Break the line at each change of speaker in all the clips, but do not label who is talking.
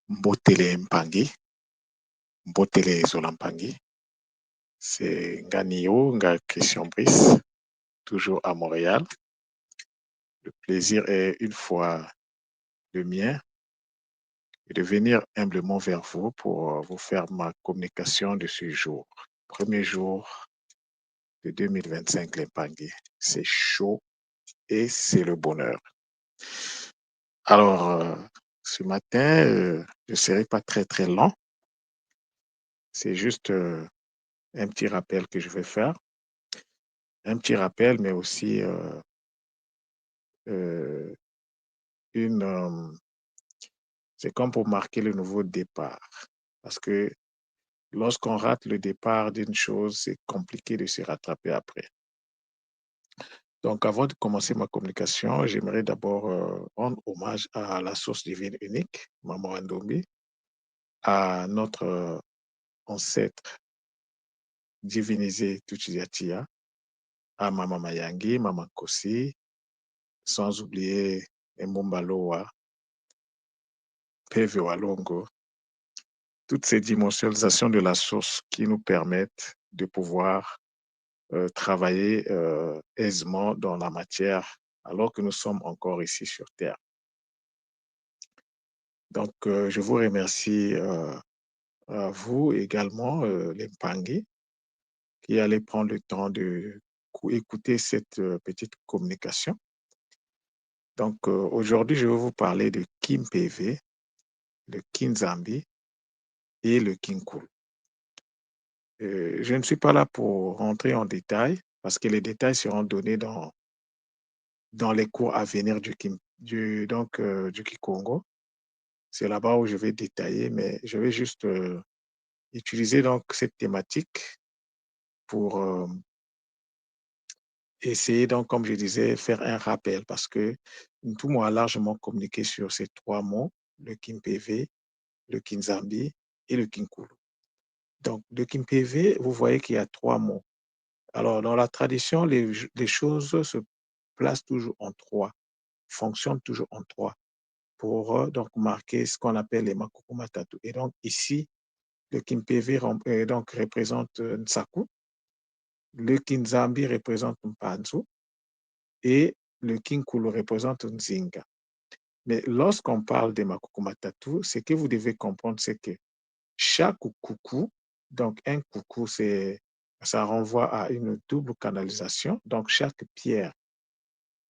Mbotele Mpangi, Mbotele Zolampangi. C'est Nganio, Nga Christian Brice, toujours à Montréal. Le plaisir est une fois le mien de venir humblement vers vous pour vous faire ma communication de ce jour. Premier jour de 2025, l'Impangi. C'est chaud et c'est le bonheur. Alors, ce matin, je ne serai pas très, très lent. C'est juste un petit rappel que je vais faire. Un petit rappel, mais aussi euh, c'est comme pour marquer le nouveau départ. Parce que lorsqu'on rate le départ d'une chose, c'est compliqué de se rattraper après. Donc, avant de commencer ma communication, j'aimerais d'abord rendre hommage à la source divine unique, Maman Ndombi, à notre ancêtre divinisé Tuchiatia, à Maman Mayangi, Maman Kosi, sans oublier Mbumbaloa, Peve Walongo, toutes ces dimensionisations de la source qui nous permettent de pouvoir travailler aisément dans la matière alors que nous sommes encore ici sur Terre. Donc, je vous remercie à vous également, les Mpangi, qui allez prendre le temps de écouter cette petite communication. Donc, aujourd'hui, je vais vous parler de Kim PV, le Kinzambi et le Kinkul. Je ne suis pas là pour rentrer en détail parce que les détails seront donnés dans les cours à venir du Kikongo. C'est là-bas où je vais détailler, mais je vais juste utiliser donc cette thématique pour essayer donc, comme je disais, faire un rappel parce que tout le monde a largement communiqué sur ces trois mots, le Kimpv, le Kinzambi et le Kinkulu. Donc, le Kimpv, vous voyez qu'il y a trois mots. Alors, dans la tradition, les choses se placent toujours en trois, fonctionnent toujours en trois pour donc marquer ce qu'on appelle les Makuku Matatu. Et donc, ici, le Kimpv donc, représente Nsaku, le Kinzambi représente Mpanzu et le Kinkulu représente Nzinga. Mais lorsqu'on parle des Makuku Matatu, ce que vous devez comprendre, c'est que chaque coucou, donc un coucou, ça renvoie à une double canalisation. Donc, chaque pierre,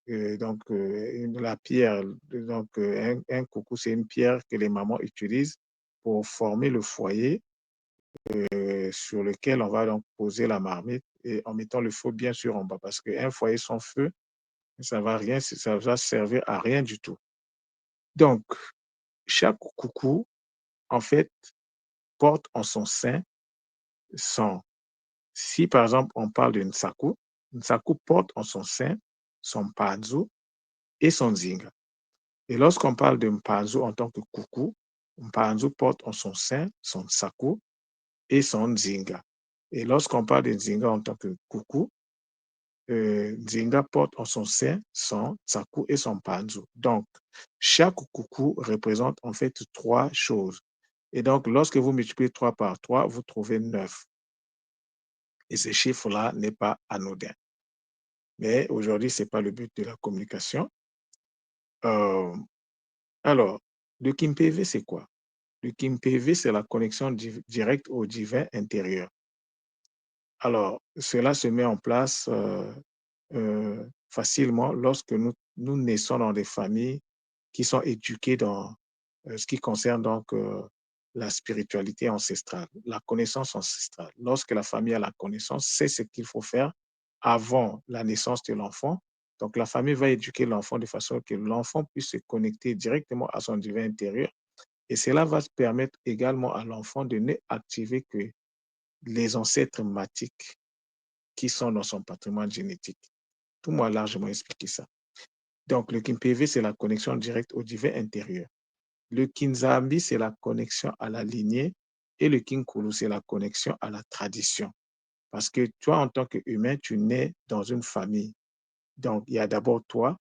la pierre, donc un coucou, c'est une pierre que les mamans utilisent pour former le foyer sur lequel on va donc poser la marmite et en mettant le feu bien sûr en bas parce qu'un foyer sans feu, ça va servir à rien du tout. Donc, chaque coucou, en fait, porte en son sein son. Si par exemple on parle de Nsaku porte en son sein son Panzu et son Zinga. Et lorsqu'on parle de Mpanzu en tant que coucou, Mpanzu porte en son sein son Nsaku et son Nzinga. Et lorsqu'on parle de Nzinga en tant que coucou, Nzinga porte en son sein son Tsaku et son Panzu. Donc, chaque coucou représente en fait trois choses. Et donc, lorsque vous multipliez 3 par 3, vous trouvez 9. Et ce chiffre-là n'est pas anodin. Mais aujourd'hui, ce n'est pas le but de la communication. Alors, le KimPV, c'est quoi? Le KimPV, c'est la connexion directe au divin intérieur. Alors, cela se met en place facilement lorsque nous naissons dans des familles qui sont éduquées dans ce qui concerne donc la spiritualité ancestrale, la connaissance ancestrale. Lorsque la famille a la connaissance, c'est ce qu'il faut faire avant la naissance de l'enfant. Donc, la famille va éduquer l'enfant de façon que l'enfant puisse se connecter directement à son divin intérieur. Et cela va permettre également à l'enfant de ne activer que les ancêtres matiques qui sont dans son patrimoine génétique. Tout le monde a largement expliqué ça. Donc, le KimPV, c'est la connexion directe au divin intérieur. Le Kinzambi, c'est la connexion à la lignée. Et le Kinkulu, c'est la connexion à la tradition. Parce que toi, en tant qu'humain, tu nais dans une famille. Donc, il y a d'abord toi.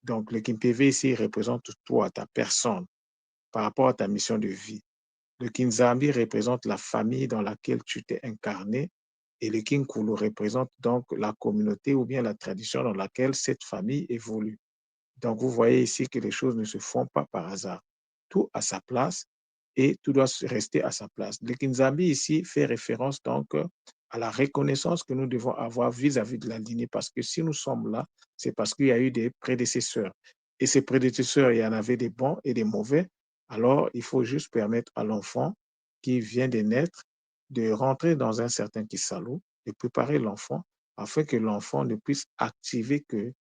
Donc, le KimPV ici représente toi, ta personne. par rapport à ta mission de vie. Le Kinzambi représente la famille dans laquelle tu t'es incarné et le Kinkulu représente donc la communauté ou bien la tradition dans laquelle cette famille évolue. Donc, vous voyez ici que les choses ne se font pas par hasard. Tout à sa place et tout doit rester à sa place. Le Kinzambi ici fait référence donc à la reconnaissance que nous devons avoir vis-à-vis de la lignée parce que si nous sommes là, c'est parce qu'il y a eu des prédécesseurs. Et ces prédécesseurs, il y en avait des bons et des mauvais. Alors, il faut juste permettre à l'enfant qui vient de naître de rentrer dans un certain Kisalo, de préparer l'enfant afin que l'enfant ne puisse activer que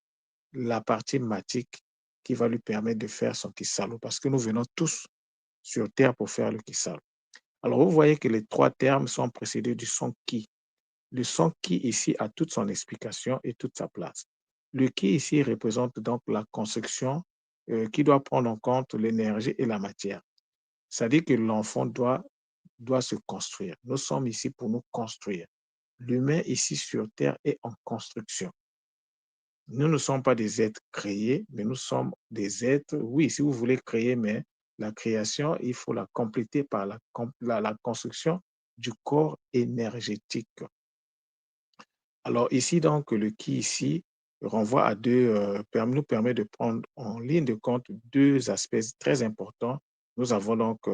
la partie matique qui va lui permettre de faire son Kisalo, parce que nous venons tous sur Terre pour faire le Kisalo. Alors, vous voyez que les trois termes sont précédés du son qui. Le son qui ici a toute son explication et toute sa place. Le qui ici représente donc la construction qui doit prendre en compte l'énergie et la matière. C'est-à-dire que l'enfant doit se construire. Nous sommes ici pour nous construire. L'humain ici sur Terre est en construction. Nous ne sommes pas des êtres créés, mais nous sommes des êtres, oui, si vous voulez créer, mais la création, il faut la compléter par la construction du corps énergétique. Alors ici, donc, le qui ici renvoie à nous permet de prendre en ligne de compte deux aspects très importants. Nous avons donc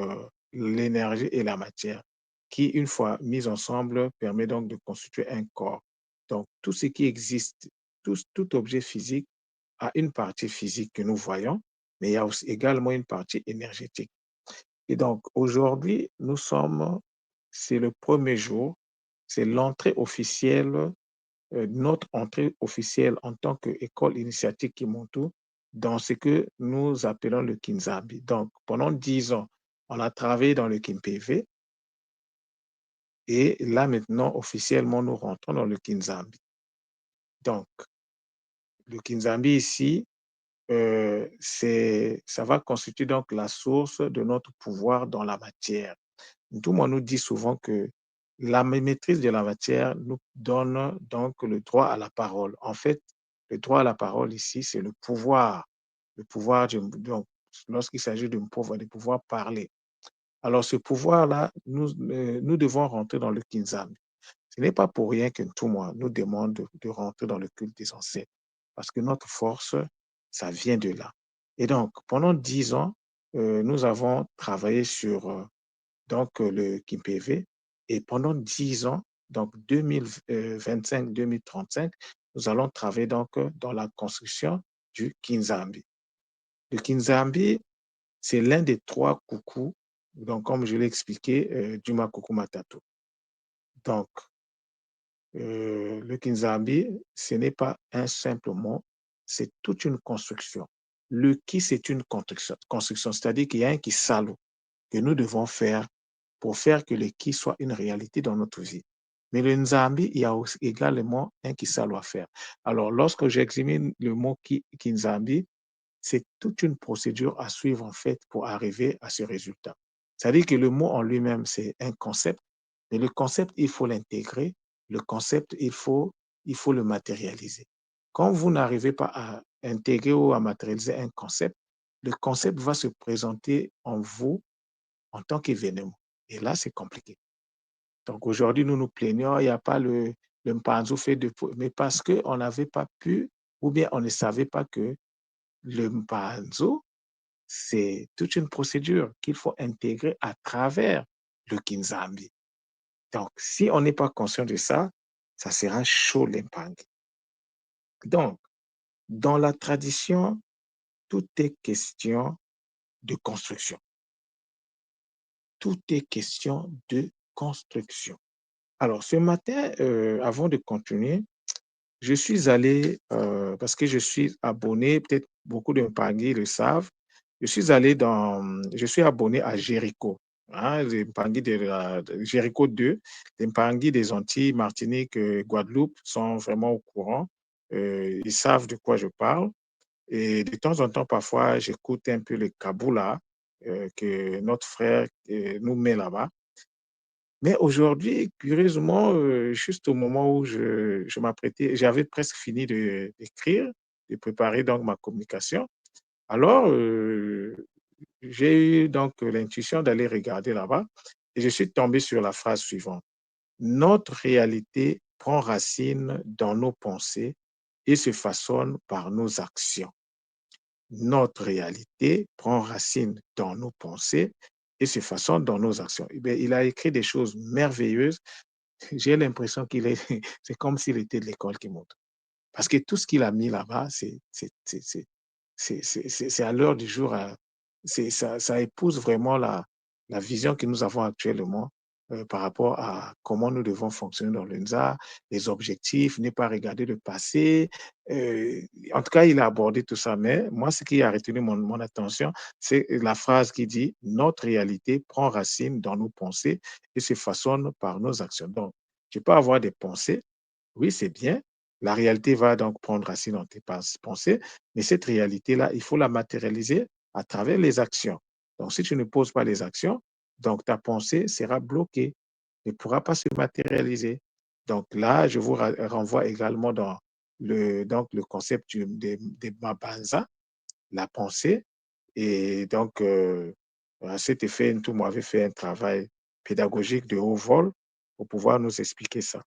l'énergie et la matière, qui, une fois mis ensemble, permet donc de constituer un corps. Donc, tout ce qui existe, tout objet physique a une partie physique que nous voyons, mais il y a aussi également une partie énergétique. Et donc, aujourd'hui, c'est le premier jour, c'est l'entrée officielle notre entrée officielle en tant qu'école initiatique Kimontu dans ce que nous appelons le Kinzabi. Donc, pendant 10 ans, on a travaillé dans le KinPV et là maintenant, officiellement, nous rentrons dans le Kinzabi. Donc, le Kinzabi ici, ça va constituer donc la source de notre pouvoir dans la matière. Tout le monde nous dit souvent que la maîtrise de la matière nous donne donc le droit à la parole. En fait, le droit à la parole ici, c'est le pouvoir donc, lorsqu'il s'agit de pouvoir parler. Alors, ce pouvoir-là, nous devons rentrer dans le Kinzam. Ce n'est pas pour rien que tout le monde nous demande de rentrer dans le culte des ancêtres, parce que notre force, ça vient de là. Et donc, pendant 10 ans, nous avons travaillé sur donc le KIMPV. Et pendant 10 ans, donc 2025-2035, nous allons travailler donc dans la construction du Kinzambi. Le Kinzambi, c'est l'un des trois coucous, donc comme je l'ai expliqué, du Makuku Matatu. Donc, le Kinzambi, ce n'est pas un simple mot, c'est toute une construction. Le qui, c'est une construction, c'est-à-dire qu'il y a un qui salo que nous devons faire pour faire que le qui soit une réalité dans notre vie. Mais le Nzambi, il y a aussi également un qui ça doit faire. Alors, lorsque j'examine le mot Kinzambi, c'est toute une procédure à suivre en fait pour arriver à ce résultat. C'est-à-dire que le mot en lui-même, c'est un concept, mais le concept, il faut l'intégrer. Le concept, il faut le matérialiser. Quand vous n'arrivez pas à intégrer ou à matérialiser un concept, le concept va se présenter en vous en tant qu'événement. Et là, c'est compliqué. Donc aujourd'hui, nous nous plaignons, il n'y a pas le Mpanzu fait de... Mais parce qu'on n'avait pas pu, ou bien on ne savait pas que le Mpanzu, c'est toute une procédure qu'il faut intégrer à travers le Kinzambi. Donc, si on n'est pas conscient de ça, ça sera chaud l'impangue. Donc, dans la tradition, tout est question de construction. Tout est question de construction. Alors, ce matin, avant de continuer, je suis allé, parce que je suis abonné, peut-être beaucoup de Mpangui le savent, je suis abonné à Jericho, hein, les Mpangui de Jericho 2, les Mpangui des Antilles, Martinique, Guadeloupe sont vraiment au courant. Ils savent de quoi je parle. Et de temps en temps, parfois, j'écoute un peu le Kaboula que notre frère nous met là-bas. Mais aujourd'hui, curieusement, juste au moment où je m'apprêtais, j'avais presque fini d'écrire, de préparer donc ma communication. Alors, j'ai eu donc l'intuition d'aller regarder là-bas et je suis tombé sur la phrase suivante: «Notre réalité prend racine dans nos pensées et se façonne par nos actions. Notre réalité prend racine dans nos pensées et se façonne dans nos actions». Eh beh, il a écrit des choses merveilleuses. J'ai l'impression qu'il est c'est comme s'il était de l'école qui monte. Parce que tout ce qu'il a mis là-bas, c'est à l'heure du jour, ça épouse vraiment la vision que nous avons actuellement, par rapport à comment nous devons fonctionner dans l'UNZA, les objectifs, ne pas regarder le passé. En tout cas, il a abordé tout ça, mais moi, ce qui a retenu mon attention, c'est la phrase qui dit: «Notre réalité prend racine dans nos pensées et se façonne par nos actions». Donc, tu peux avoir des pensées, oui, c'est bien. La réalité va donc prendre racine dans tes pensées, mais cette réalité-là, il faut la matérialiser à travers les actions. Donc, si tu ne poses pas les actions, donc ta pensée sera bloquée, ne pourra pas se matérialiser. Donc là, je vous renvoie également dans le concept des Mabanza, la pensée. Et donc, à cet effet, tout m'avait fait un travail pédagogique de haut vol pour pouvoir nous expliquer ça.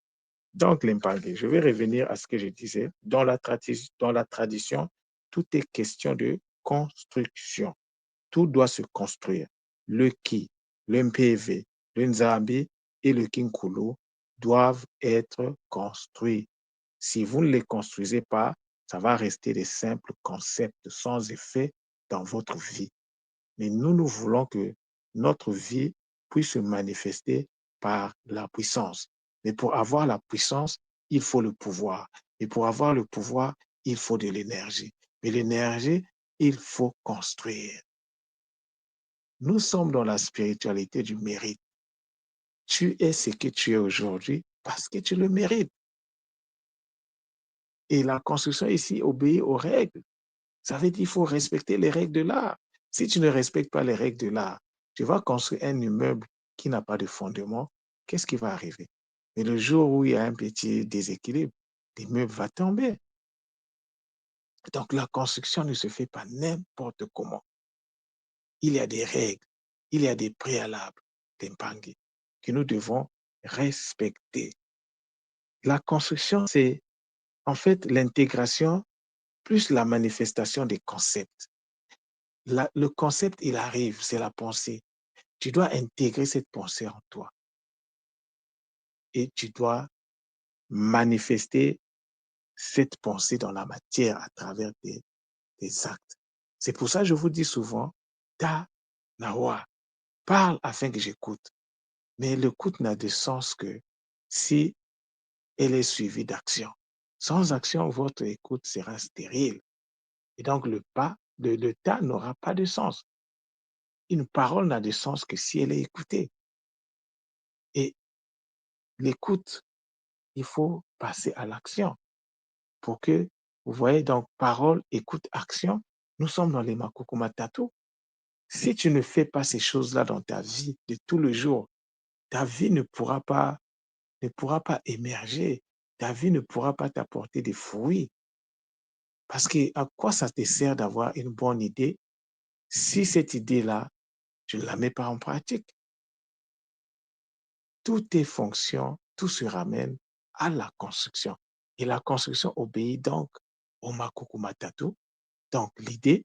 Donc, l'impangé, je vais revenir à ce que je disais. Dans la tradition, tout est question de construction. Tout doit se construire. Le ki, le mpv, le nzambi et le kinkulu doivent être construits. Si vous ne les construisez pas, ça va rester des simples concepts sans effet dans votre vie. Mais nous voulons que notre vie puisse se manifester par la puissance. Mais pour avoir la puissance, il faut le pouvoir. Et pour avoir le pouvoir, il faut de l'énergie. Mais l'énergie, il faut construire. Nous sommes dans la spiritualité du mérite. Tu es ce que tu es aujourd'hui parce que tu le mérites. Et la construction ici obéit aux règles. Ça veut dire qu'il faut respecter les règles de l'art. Si tu ne respectes pas les règles de l'art, tu vas construire un immeuble qui n'a pas de fondement. Qu'est-ce qui va arriver? Et le jour où il y a un petit déséquilibre, l'immeuble va tomber. Donc la construction ne se fait pas n'importe comment. Il y a des règles, il y a des préalables, des mpangués, que nous devons respecter. La construction, c'est en fait l'intégration plus la manifestation des concepts. Le concept, il arrive, c'est la pensée. Tu dois intégrer cette pensée en toi et tu dois manifester cette pensée dans la matière à travers tes actes. C'est pour ça que je vous dis souvent, ta nawa, parle afin que j'écoute. Mais l'écoute n'a de sens que si elle est suivie d'action. Sans action, votre écoute sera stérile. Et donc le ta n'aura pas de sens. Une parole n'a de sens que si elle est écoutée. Et l'écoute, il faut passer à l'action pour que, vous voyez, donc parole, écoute, action, nous sommes dans les Makuku Matatu. Si tu ne fais pas ces choses-là dans ta vie de tous les jours, ta vie ne pourra pas émerger, ta vie ne pourra pas t'apporter des fruits. Parce que à quoi ça te sert d'avoir une bonne idée si cette idée-là, tu ne la mets pas en pratique? Tout est fonction, tout se ramène à la construction. Et la construction obéit donc au Makuku Matatu, donc l'idée,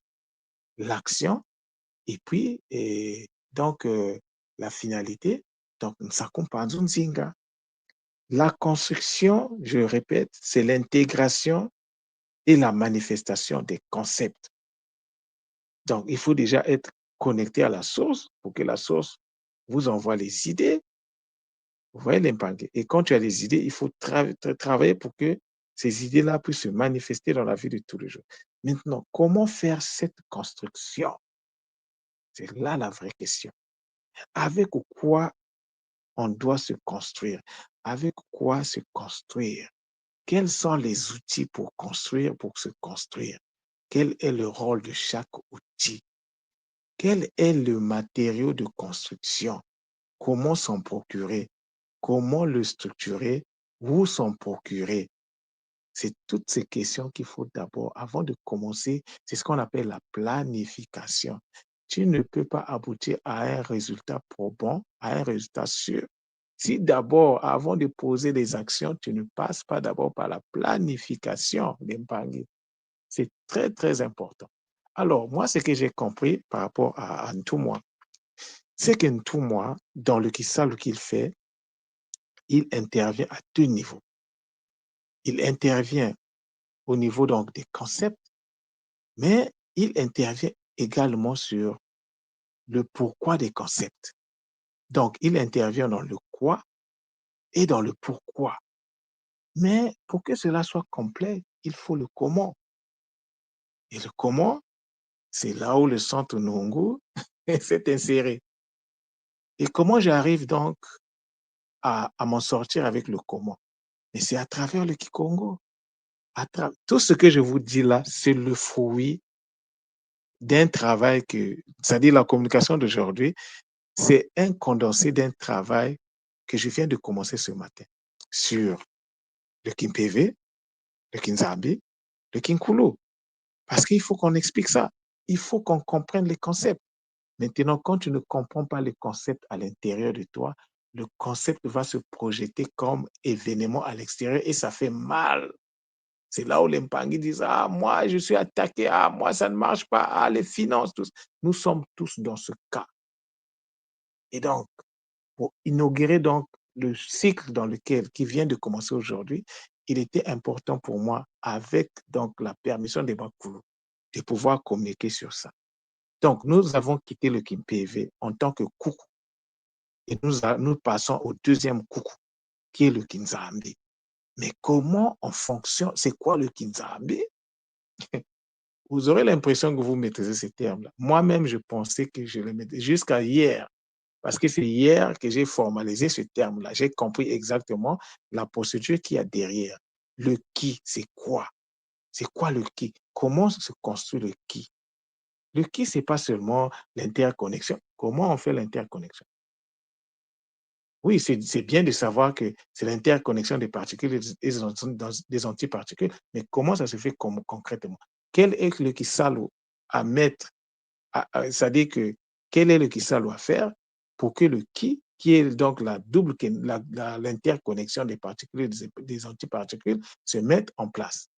l'action, et puis la finalité, donc Nsakumpanzu Nzinga. La construction, je répète, c'est l'intégration et la manifestation des concepts. Donc, il faut déjà être connecté à la source pour que la source vous envoie les idées. Vous voyez l'impact. Et quand tu as des idées, il faut travailler pour que ces idées-là puissent se manifester dans la vie de tous les jours. Maintenant, comment faire cette construction? C'est là la vraie question. Avec quoi on doit se construire? Avec quoi se construire? Quels sont les outils pour construire, pour se construire? Quel est le rôle de chaque outil? Quel est le matériau de construction? Comment s'en procurer? Comment le structurer? Où s'en procurer? C'est toutes ces questions qu'il faut d'abord, avant de commencer, c'est ce qu'on appelle la planification. tu ne peux pas aboutir à un résultat probant, à un résultat sûr. Si d'abord, avant de poser des actions, tu ne passes pas d'abord par la planification d'épargne. C'est très, très important. Alors, moi, ce que j'ai compris par rapport à Ntumwa, c'est que Ntumwa, dans le Kisalo qu'il fait, il intervient à deux niveaux. Il intervient au niveau donc des concepts, mais il intervient également sur le pourquoi des concepts. Donc, il intervient dans le quoi et dans le pourquoi. Mais pour que cela soit complet, il faut le comment. Et le comment, c'est là où le centre Nungu s'est inséré. Et comment j'arrive donc à m'en sortir avec le comment? Mais c'est à travers le Kikongo. Tout ce que je vous dis là, c'est le fruit d'un travail c'est-à-dire la communication d'aujourd'hui, c'est un condensé d'un travail que je viens de commencer ce matin sur le Kimpv, le Kinzambi, le Kinkulu. Parce qu'il faut qu'on explique ça. Il faut qu'on comprenne les concepts. Maintenant, quand tu ne comprends pas les concepts à l'intérieur de toi, le concept va se projeter comme événement à l'extérieur et ça fait mal. C'est là où les Mpangui disent, ah, moi, je suis attaqué, ah, moi, ça ne marche pas, ah, les finances, tous. Nous sommes tous dans ce cas. Et donc, pour inaugurer donc le cycle qui vient de commencer aujourd'hui, il était important pour moi, avec donc la permission des Bakulu, de pouvoir communiquer sur ça. Donc, nous avons quitté le KimPV en tant que coucou et nous passons au deuxième coucou, qui est le Kinzambi. Mais comment on fonctionne? C'est quoi le Kinzambi? Vous aurez l'impression que vous maîtrisez ces termes-là. Moi-même, je pensais que je les maîtrisais jusqu'à hier. Parce que c'est hier que j'ai formalisé ce terme-là. J'ai compris exactement la procédure qu'il y a derrière. Le qui, c'est quoi? C'est quoi le qui? Comment se construit le qui? Le qui, ce n'est pas seulement l'interconnexion. Comment on fait l'interconnexion? Oui, c'est bien de savoir que c'est l'interconnexion des particules et des antiparticules, mais comment ça se fait concrètement? Quel est le Kisalo à mettre, c'est-à-dire que quel est le Kisalo à faire pour que le qui est donc l'interconnexion des particules et des antiparticules, se mette en place?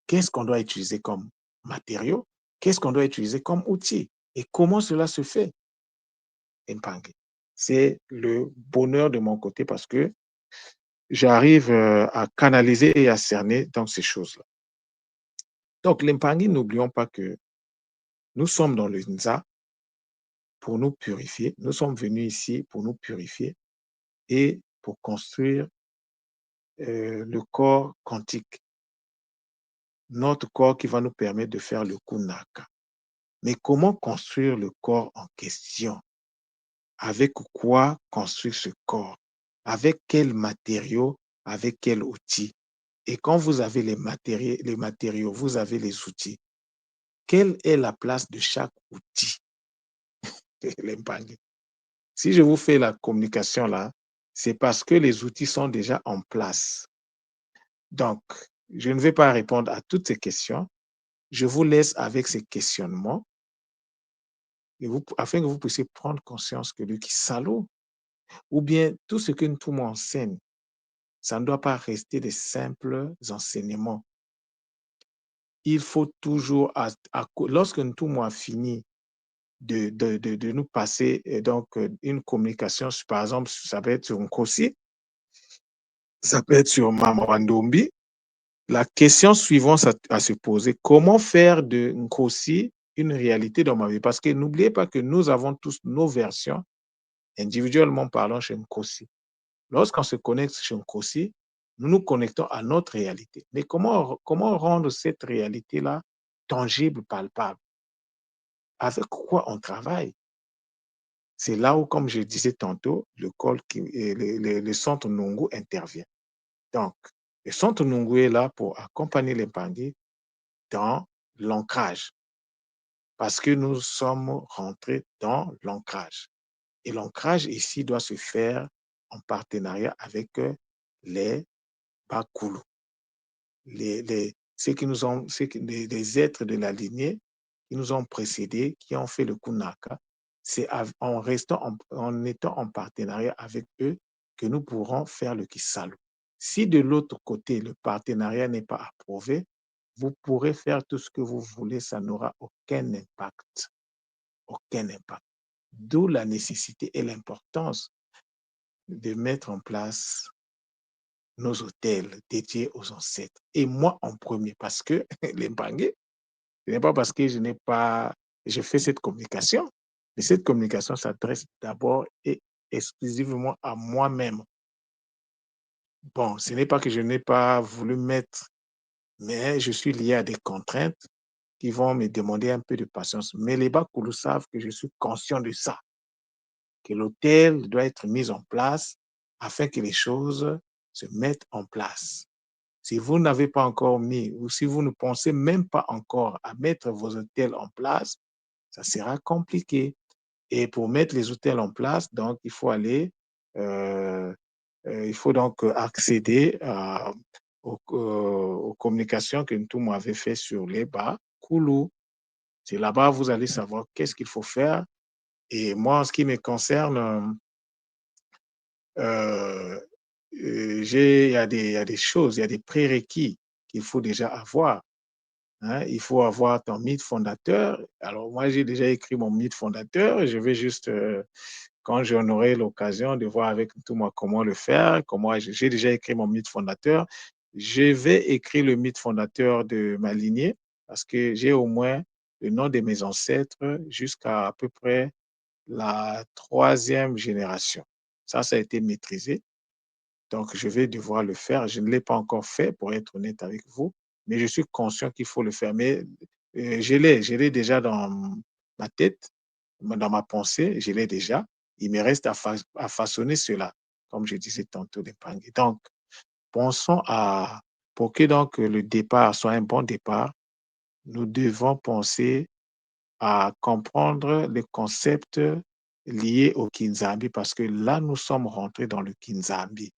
Qu'est-ce qu'on doit utiliser comme matériau? Qu'est-ce qu'on doit utiliser comme outil? Et comment cela se fait? Mpangue. C'est le bonheur de mon côté parce que j'arrive à canaliser et à cerner dans ces choses-là. Donc, l'Mpangue, n'oublions pas que nous sommes dans le Nza pour nous purifier. Nous sommes venus ici pour nous purifier et pour construire le corps quantique, notre corps qui va nous permettre de faire le Kunaka. Mais comment construire le corps en question? Avec quoi construire ce corps? Avec quels matériaux? Avec quels outils? Et quand vous avez les matériaux, vous avez les outils. Quelle est la place de chaque outil? Si je vous fais la communication là, c'est parce que les outils sont déjà en place. Donc, je ne vais pas répondre à toutes ces questions. Je vous laisse avec ces questionnements afin que vous puissiez prendre conscience que le Kisalo, ou bien tout ce que nous m'enseigne, ça ne doit pas rester des simples enseignements. Il faut toujours, lorsque nous a fini de nous passer donc une communication, par exemple, ça peut être sur Nkosi, ça peut être sur Mamawandombi. La question suivante à se poser, comment faire de Nkosi une réalité dans ma vie? Parce que n'oubliez pas que nous avons tous nos versions, individuellement parlant chez Nkosi. Lorsqu'on se connecte chez Nkosi, nous nous connectons à notre réalité. Mais comment rendre cette réalité-là tangible, palpable? Avec quoi on travaille? C'est là où, comme je disais tantôt, le centre Nungu intervient. Donc, le centre Nungu est là pour accompagner les bandits dans l'ancrage, parce que nous sommes rentrés dans l'ancrage. Et l'ancrage ici doit se faire en partenariat avec les Bakulu, les êtres de la lignée qui nous ont précédés, qui ont fait le Kunaka. C'est en restant, en étant en partenariat avec eux que nous pourrons faire le Kisalu. Si de l'autre côté, le partenariat n'est pas approuvé, vous pourrez faire tout ce que vous voulez, ça n'aura aucun impact. Aucun impact. D'où la nécessité et l'importance de mettre en place nos hôtels dédiés aux ancêtres. Et moi en premier, parce que les Mbangué, ce n'est pas parce que je fais cette communication, mais cette communication s'adresse d'abord et exclusivement à moi-même. Bon, ce n'est pas que je n'ai pas voulu mettre, mais je suis lié à des contraintes qui vont me demander un peu de patience. Mais les Bakoulou savent que je suis conscient de ça, que l'hôtel doit être mis en place afin que les choses se mettent en place. Si vous n'avez pas encore mis ou si vous ne pensez même pas encore à mettre vos hôtels en place, ça sera compliqué. Et pour mettre les hôtels en place, donc, euh, il faut donc accéder aux communications que tout m'avait fait sur les bas Koulou. C'est là-bas, vous allez savoir qu'est-ce qu'il faut faire. Et moi, en ce qui me concerne, euh, il y a des choses, il y a des prérequis qu'il faut déjà avoir. Hein. Il faut avoir ton mythe fondateur. Alors, moi, j'ai déjà écrit mon mythe fondateur. Je vais juste, quand j'en aurai l'occasion de voir avec tout moi comment le faire, comment j'ai déjà écrit mon mythe fondateur. Je vais écrire le mythe fondateur de ma lignée parce que j'ai au moins le nom de mes ancêtres jusqu'à à peu près la troisième génération. Ça a été maîtrisé. Donc, je vais devoir le faire. Je ne l'ai pas encore fait, pour être honnête avec vous, mais je suis conscient qu'il faut le faire. Mais je l'ai déjà dans ma tête, dans ma pensée, je l'ai déjà. Il me reste à façonner cela, comme je disais tantôt, d'épargner. Donc, pensons à, pour que donc le départ soit un bon départ, nous devons penser à comprendre les concepts liés au Kinzambi, parce que là, nous sommes rentrés dans le Kinzambi.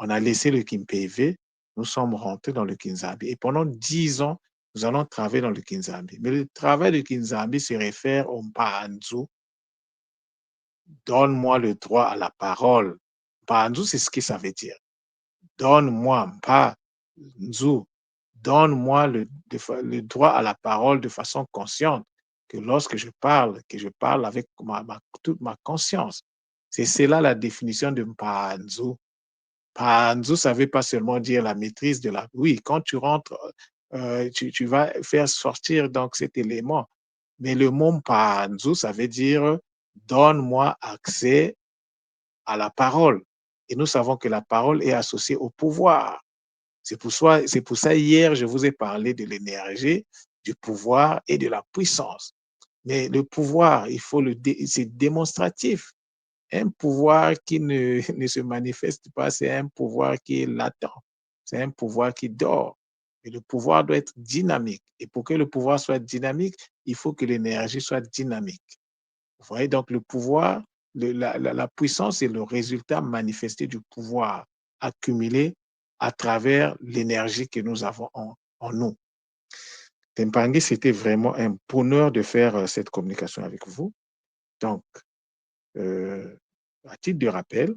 On a laissé le Kimpévé, nous sommes rentrés dans le Kinzambi. Et pendant 10 ans, nous allons travailler dans le Kinzambi. Mais le travail du Kinzambi se réfère au Mpanzu. Donne-moi le droit à la parole. Mpanzu, c'est ce que ça veut dire. Donne-moi, Mpanzu, donne-moi le droit à la parole de façon consciente, que lorsque je parle, que je parle avec toute ma conscience. C'est cela la définition de Mpanzu. Panzo, ça ne veut pas seulement dire la maîtrise de la... Oui, quand tu rentres, tu vas faire sortir donc cet élément. Mais le mot panzo, ça veut dire donne-moi accès à la parole. Et nous savons que la parole est associée au pouvoir. C'est pour ça, hier, je vous ai parlé de l'énergie, du pouvoir et de la puissance. Mais le pouvoir, c'est démonstratif. Un pouvoir qui ne se manifeste pas, c'est un pouvoir qui est latent. C'est un pouvoir qui dort. Et le pouvoir doit être dynamique. Et pour que le pouvoir soit dynamique, il faut que l'énergie soit dynamique. Vous voyez, donc le pouvoir, la puissance est le résultat manifesté du pouvoir accumulé à travers l'énergie que nous avons en nous. Tempangi, c'était vraiment un bonheur de faire cette communication avec vous. Donc, euh, à titre de rappel,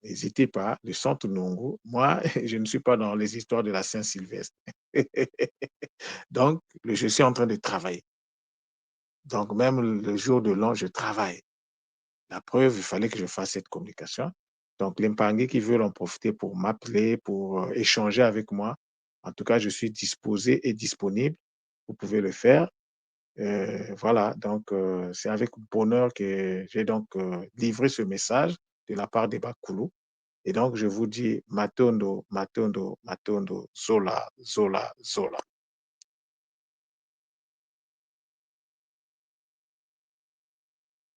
n'hésitez pas, le centre Nongo, moi, je ne suis pas dans les histoires de la Saint-Sylvestre. Donc, je suis en train de travailler. Donc, même le jour de l'an, je travaille. La preuve, il fallait que je fasse cette communication. Donc, les Mpangé qui veulent en profiter pour m'appeler, pour échanger avec moi, en tout cas, je suis disposé et disponible. Vous pouvez le faire. Voilà, donc c'est avec bonheur que j'ai donc livré ce message de la part des Bakoulou. Et donc, je vous dis Matondo, Matondo, Matondo, Zola, Zola, Zola.